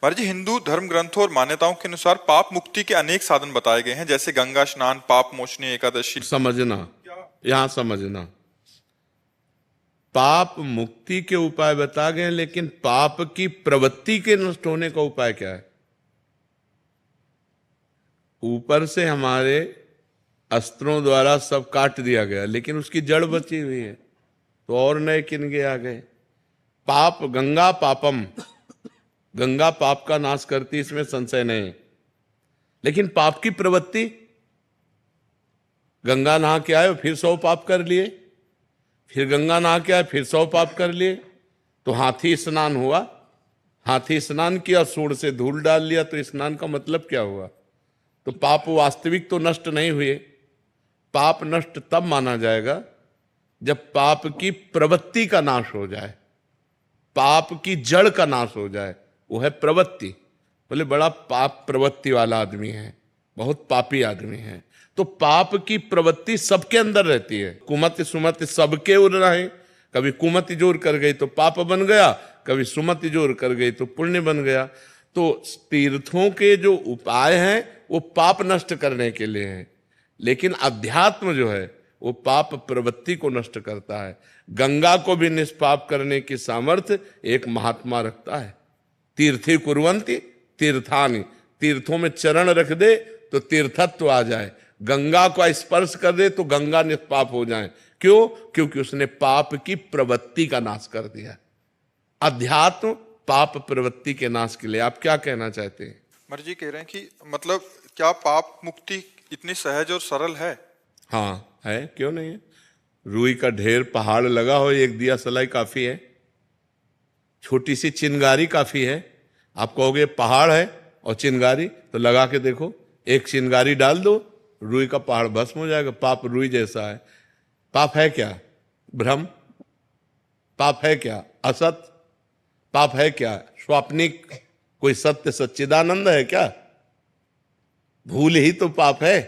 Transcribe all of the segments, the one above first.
महाराज जी, हिंदू धर्म ग्रंथों और मान्यताओं के अनुसार पाप मुक्ति के अनेक साधन बताए गए हैं, जैसे गंगा स्नान, पाप मोचनी एकादशी। समझना, यहां समझना, पाप मुक्ति के उपाय बता गए, लेकिन पाप की प्रवृत्ति के नष्ट होने का उपाय क्या है? ऊपर से हमारे अस्त्रों द्वारा सब काट दिया गया, लेकिन उसकी जड़ बची हुई है, तो और नए किनगे आ गए। पाप गंगा पापम, गंगा पाप का नाश करती, इसमें संशय नहीं। लेकिन पाप की प्रवृत्ति, गंगा नहा के आए फिर 100 पाप कर लिए, फिर गंगा नहा के आए फिर 100 पाप कर लिए, तो हाथी स्नान हुआ, हाथी स्नान किया, सूंड से धूल डाल लिया, तो स्नान का मतलब क्या हुआ? तो पाप वास्तविक तो नष्ट नहीं हुए। पाप नष्ट तब माना जाएगा जब पाप की प्रवृत्ति का नाश हो जाए, पाप की जड़ का नाश हो जाए, वो है प्रवृत्ति। बोले बड़ा पाप प्रवृत्ति वाला आदमी है, बहुत पापी आदमी है। तो पाप की प्रवृत्ति सबके अंदर रहती है, कुमति सुमति सबके उड़ रहे। कभी कुमति जोर कर गई तो पाप बन गया, कभी सुमति जोर कर गई तो पुण्य बन गया। तो तीर्थों के जो उपाय हैं वो पाप नष्ट करने के लिए हैं, लेकिन अध्यात्म जो है वो पाप प्रवृत्ति को नष्ट करता है। गंगा को भी निष्पाप करने की सामर्थ्य एक महात्मा रखता है। तीर्थी कुर्वन्ति तीर्थानि, तीर्थों में चरण रख दे तो तीर्थत्व आ जाए, गंगा को स्पर्श कर दे तो गंगा निष्पाप हो जाए। क्यों? क्योंकि उसने पाप की प्रवृत्ति का नाश कर दिया। अध्यात्म पाप प्रवृत्ति के नाश के लिए आप क्या कहना चाहते हैं? महाराज जी कह रहे हैं कि मतलब क्या पाप मुक्ति इतनी सहज और सरल है? हाँ है, क्यों नहीं है। रुई का ढेर पहाड़ लगा हो, एक दिया सलाई काफी है, छोटी सी चिंगारी काफी है। आप कहोगे पहाड़ है और चिंगारी, तो लगा के देखो, एक चिंगारी डाल दो, रुई का पहाड़ भस्म हो जाएगा। पाप रुई जैसा है। पाप है क्या? भ्रम। पाप है क्या? असत। पाप है क्या? स्वाप्निक। कोई सत्य सच्चिदानंद है क्या? भूल ही तो पाप है।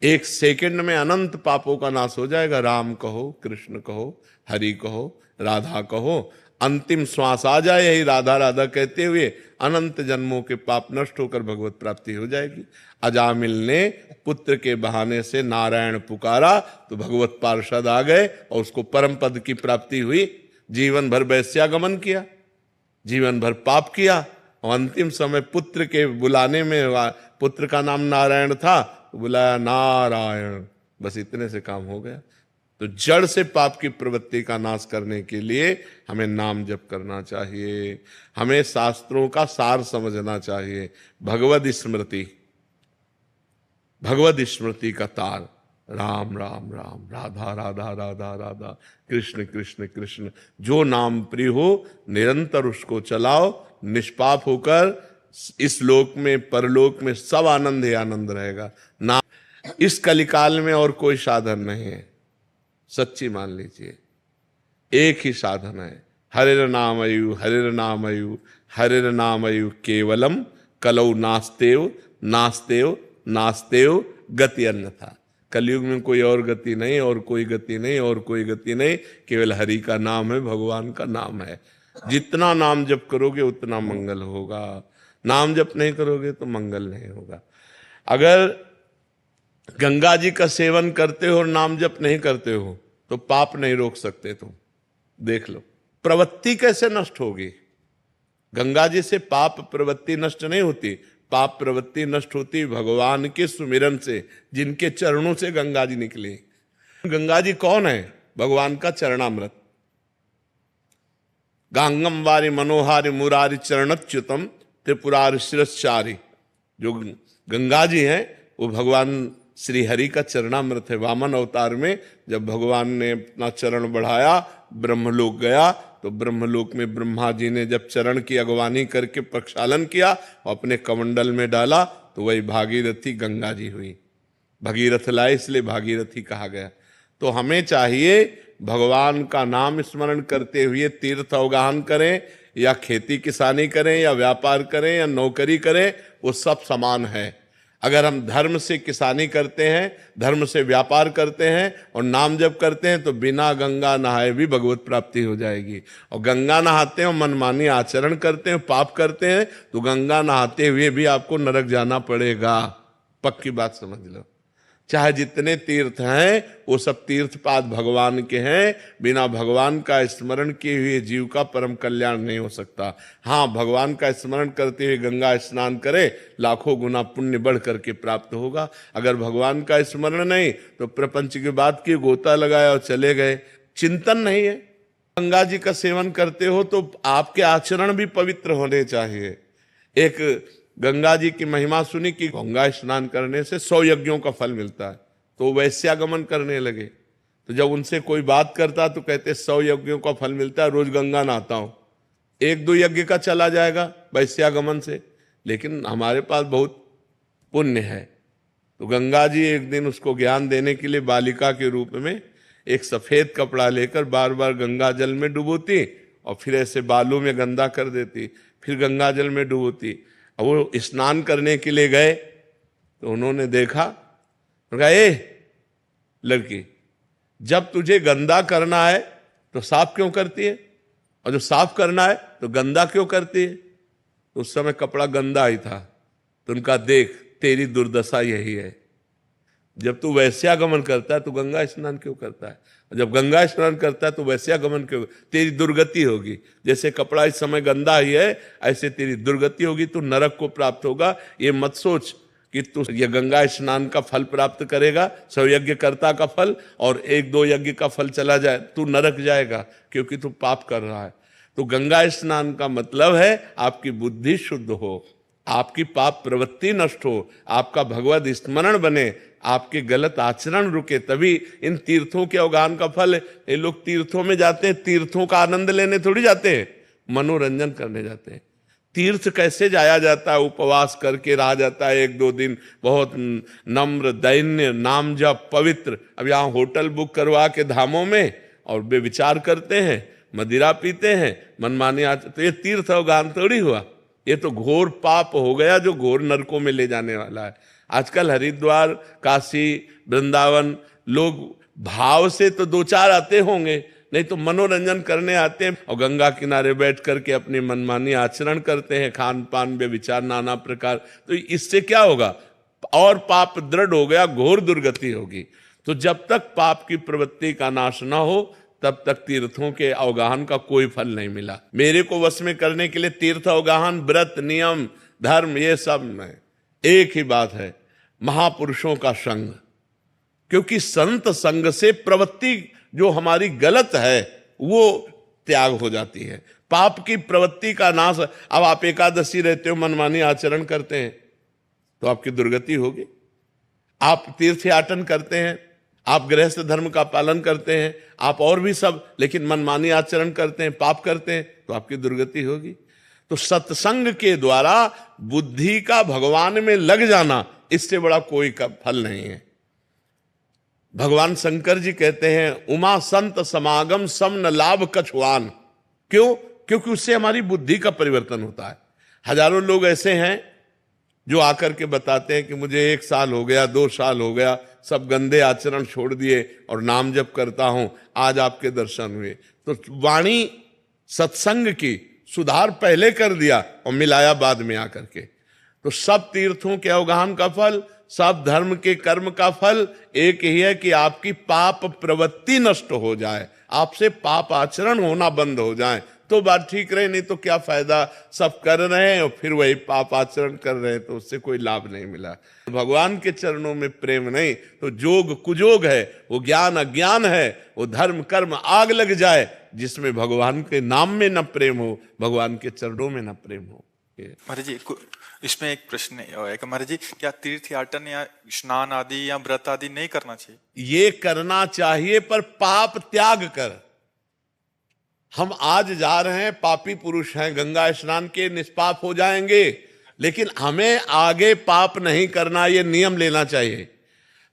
एक सेकंड में अनंत पापों का नाश हो जाएगा। राम कहो, कृष्ण कहो, हरि कहो, राधा कहो, अंतिम श्वास आ जाए यही राधा राधा कहते हुए, अनंत जन्मों के पाप नष्ट होकर भगवत प्राप्ति हो जाएगी। अजामिल ने पुत्र के बहाने से नारायण पुकारा तो भगवत पार्षद आ गए और उसको परम पद की प्राप्ति हुई। जीवन भर वैश्यागमन किया, जीवन भर पाप किया, और अंतिम समय पुत्र के बुलाने में, पुत्र का नाम नारायण था तो बुलाया नारायण, बस इतने से काम हो गया। तो जड़ से पाप की प्रवृत्ति का नाश करने के लिए हमें नाम जप करना चाहिए, हमें शास्त्रों का सार समझना चाहिए। भगवद स्मृति, भगवद स्मृति का तार, राम राम राम, राधा राधा राधा राधा, कृष्ण कृष्ण कृष्ण। जो नाम प्रिय हो निरंतर उसको चलाओ, निष्पाप होकर इस लोक में परलोक में सब आनंद ही आनंद रहेगा। ना इस कलिकाल में और कोई साधन नहीं है, सच्ची मान लीजिए, एक ही साधन है। हरिर नामयु हरिर नामयु हरिर नामयु केवलम कलौ नास्तेव नास्तेव नास्तेव गति अन्यथा। कलयुग में कोई और गति नहीं, और कोई गति नहीं, और कोई गति नहीं, केवल हरि का नाम है, भगवान का नाम है। जितना नाम जप करोगे उतना मंगल होगा, नाम जप नहीं करोगे तो मंगल नहीं होगा। अगर गंगा जी का सेवन करते हो और नाम जप नहीं करते हो तो पाप नहीं रोक सकते तुम। देख लो प्रवृत्ति कैसे नष्ट होगी। गंगा जी से पाप प्रवृत्ति नष्ट नहीं होती, पाप प्रवृत्ति नष्ट होती भगवान के सुमिरन से, जिनके चरणों से गंगा जी निकली। गंगा जी कौन है? भगवान का चरणामृत। गांगम वारी मनोहारी मुरारी चरणच्युतम त्रिपुरारि शिरश्चारी। जो गंगा जी हैं वो भगवान श्री हरि का चरणामृत है। वामन अवतार में जब भगवान ने अपना चरण बढ़ाया, ब्रह्मलोक गया, तो ब्रह्मलोक में ब्रह्मा जी ने जब चरण की अगवानी करके प्रक्षालन किया और अपने कमंडल में डाला, तो वही भागीरथी गंगा जी हुई। भगीरथ लाए इसलिए भागीरथी कहा गया। तो हमें चाहिए भगवान का नाम स्मरण करते हुए तीर्थ अवगाहन करें, या खेती किसानी करें, या व्यापार करें, या नौकरी करें, वो सब समान है। अगर हम धर्म से किसानी करते हैं, धर्म से व्यापार करते हैं और नाम जप करते हैं तो बिना गंगा नहाए भी भगवत प्राप्ति हो जाएगी। और गंगा नहाते हैं और मनमानी आचरण करते हैं, पाप करते हैं, तो गंगा नहाते हुए भी आपको नरक जाना पड़ेगा। पक्की बात समझ लो। चाहे जितने तीर्थ हैं वो सब तीर्थपाद भगवान के हैं, बिना भगवान का स्मरण किए हुए जीव का परम कल्याण नहीं हो सकता। हाँ, भगवान का स्मरण करते हुए गंगा स्नान करे, लाखों गुना पुण्य बढ़ करके प्राप्त होगा। अगर भगवान का स्मरण नहीं तो प्रपंच की बात की, गोता लगाया और चले गए, चिंतन नहीं है। गंगा जी का सेवन करते हो तो आपके आचरण भी पवित्र होने चाहिए। एक गंगा जी की महिमा सुनी कि गंगा स्नान करने से 100 यज्ञों का फल मिलता है, तो वैश्यागमन करने लगे। तो जब उनसे कोई बात करता तो कहते 100 यज्ञों का फल मिलता है, रोज गंगा नहाता हूं, 1-2 यज्ञ का चला जाएगा वैश्यागमन से, लेकिन हमारे पास बहुत पुण्य है। तो गंगा जी एक दिन उसको ज्ञान देने के लिए बालिका के रूप में एक सफेद कपड़ा लेकर बार बार गंगा जल में डुबोती और फिर ऐसे बालू में गंदा कर देती, फिर गंगा जल में डुबोती। अब वो स्नान करने के लिए गए तो उन्होंने देखा, कहा ए लड़की, जब तुझे गंदा करना है तो साफ क्यों करती है, और जो साफ करना है तो गंदा क्यों करती है। तो उस समय कपड़ा गंदा ही था। तो उनका देख, तेरी दुर्दशा यही है, जब तू वैश्यागमन करता है तो गंगा स्नान क्यों करता है, और जब गंगा स्नान करता है तो वैश्यागमन क्यों, तेरी दुर्गति होगी। जैसे कपड़ा इस समय गंदा ही है, ऐसे तेरी दुर्गति होगी, तू नरक को प्राप्त होगा। ये मत सोच कि तू ये गंगा स्नान का फल प्राप्त करेगा, 100 यज्ञ कर्ता का फल, और 1-2 यज्ञ का फल चला जाए, तू नरक जाएगा, क्योंकि तू पाप कर रहा है। तो गंगा स्नान का मतलब है आपकी बुद्धि शुद्ध हो, आपकी पाप प्रवृत्ति नष्ट हो, आपका भगवत स्मरण बने, आपके गलत आचरण रुके, तभी इन तीर्थों के अवगाहन का फल है। ये लोग तीर्थों में जाते हैं, तीर्थों का आनंद लेने थोड़ी जाते हैं, मनोरंजन करने जाते हैं। तीर्थ कैसे जाया जाता है, उपवास करके रहा जाता है 1-2 दिन, बहुत नम्र दैन्य, नाम जप, पवित्र। अब यहाँ होटल बुक करवा के धामों में और बेविचार करते हैं, मदिरा पीते हैं, मनमानी आते, तो ये तीर्थ अवगाहन थोड़ी हुआ। ये तो घोर पाप हो गया जो घोर नरकों में ले जाने वाला है। आजकल हरिद्वार, काशी, वृंदावन लोग भाव से तो 2-4 आते होंगे, नहीं तो मनोरंजन करने आते हैं और गंगा किनारे बैठ करके अपनी मनमानी आचरण करते हैं, खान पान बेविचार नाना प्रकार। तो इससे क्या होगा, और पाप दृढ़ हो गया, घोर दुर्गति होगी। तो जब तक पाप की प्रवृत्ति का नाश ना हो तब तक तीर्थों के अवगाहन का कोई फल नहीं मिला। मेरे को वश में करने के लिए तीर्थ अवगाहन, व्रत, नियम, धर्म, ये सब नहीं। एक ही बात है, महापुरुषों का संग, क्योंकि संत संग से प्रवृत्ति जो हमारी गलत है वो त्याग हो जाती है, पाप की प्रवृत्ति का नाश। अब आप एकादशी रहते हो, मनमानी आचरण करते हैं तो आपकी दुर्गति होगी। आप तीर्थयाटन करते हैं, आप गृहस्थ धर्म का पालन करते हैं, आप और भी सब, लेकिन मनमानी आचरण करते हैं, पाप करते हैं, तो आपकी दुर्गति होगी। तो सत्संग के द्वारा बुद्धि का भगवान में लग जाना, इससे बड़ा कोई का फल नहीं है। भगवान शंकर जी कहते हैं, उमा संत समागम सम न लाभ कछुआन। क्यों? क्योंकि उससे हमारी बुद्धि का परिवर्तन होता है। हजारों लोग ऐसे हैं जो आकर के बताते हैं कि मुझे 1 साल हो गया, 2 साल हो गया, सब गंदे आचरण छोड़ दिए और नाम जप करता हूं, आज आपके दर्शन हुए। तो वाणी सत्संग की सुधार पहले कर दिया और मिलाया बाद में आकर के। तो सब तीर्थों के अवगाहन का फल, सब धर्म के कर्म का फल एक ही है कि आपकी पाप प्रवृत्ति नष्ट हो जाए, आपसे पाप आचरण होना बंद हो जाए, तो बात ठीक रहे। नहीं तो क्या फायदा, सब कर रहे हैं और फिर वही पाप आचरण कर रहे हैं, तो उससे कोई लाभ नहीं मिला। भगवान के चरणों में प्रेम नहीं तो जोग कुजोग है, वो ज्ञान अज्ञान है, वो धर्म कर्म आग लग जाए। जिसमें भगवान के नाम में न प्रेम हो, भगवान के चरणों में न प्रेम हो। महाराज जी, इसमें एक प्रश्न है कि महाराज जी, क्या तीर्थयाटन या स्नान आदि या व्रत आदि नहीं करना चाहिए? ये करना चाहिए, पर पाप त्याग कर। हम आज जा रहे हैं, पापी पुरुष हैं, गंगा स्नान के निष्पाप हो जाएंगे, लेकिन हमें आगे पाप नहीं करना, ये नियम लेना चाहिए।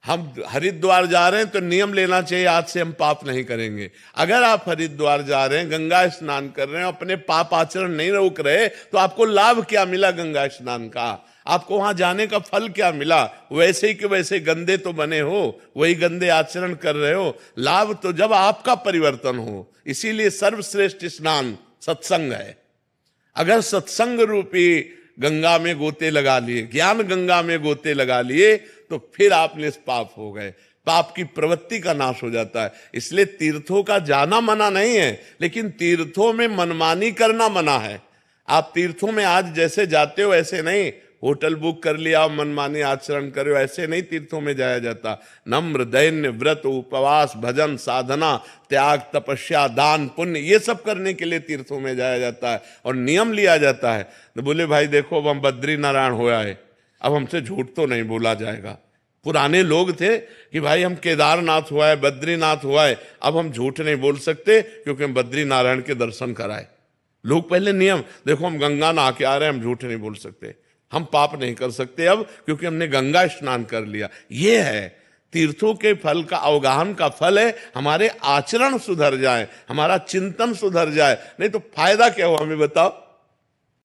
हम हरिद्वार जा रहे हैं तो नियम लेना चाहिए, आज से हम पाप नहीं करेंगे। अगर आप हरिद्वार जा रहे हैं, गंगा स्नान कर रहे हैं, अपने पाप आचरण नहीं रोक रहे, तो आपको लाभ क्या मिला गंगा स्नान का? आपको वहां जाने का फल क्या मिला? वैसे ही कि वैसे गंदे तो बने हो, वही गंदे आचरण कर रहे हो। लाभ तो जब आपका परिवर्तन हो। इसीलिए सर्वश्रेष्ठ स्नान सत्संग है। अगर सत्संग रूपी गंगा में गोते लगा लिए, ज्ञान गंगा में गोते लगा लिए, तो फिर आप निष्पाप हो गए, पाप की प्रवृत्ति का नाश हो जाता है। इसलिए तीर्थों का जाना मना नहीं है, लेकिन तीर्थों में मनमानी करना मना है। आप तीर्थों में आज जैसे जाते हो ऐसे नहीं, होटल बुक कर लिया, मनमानी आचरण करो, ऐसे नहीं तीर्थों में जाया जाता। नम्र, दैन्य, व्रत, उपवास, भजन, साधना, त्याग, तपस्या, दान, पुण्य, ये सब करने के लिए तीर्थों में जाया जाता है और नियम लिया जाता है। तो बोले भाई देखो अब हम बद्री नारायण हो आए, अब हमसे झूठ तो नहीं बोला जाएगा। पुराने लोग थे कि भाई हम केदारनाथ हुआ है, बद्रीनाथ हुआ है, अब हम झूठ नहीं बोल सकते क्योंकि हम बद्री नारायण के दर्शन कराए। लोग पहले नियम, देखो हम गंगा नहा के आ रहे हैं, हम झूठ नहीं बोल सकते, हम पाप नहीं कर सकते अब क्योंकि हमने गंगा स्नान कर लिया। ये है तीर्थों के फल का, अवगाहन का फल है हमारे आचरण सुधर जाए, हमारा चिंतन सुधर जाए। नहीं तो फायदा क्या हो, हमें बताओ।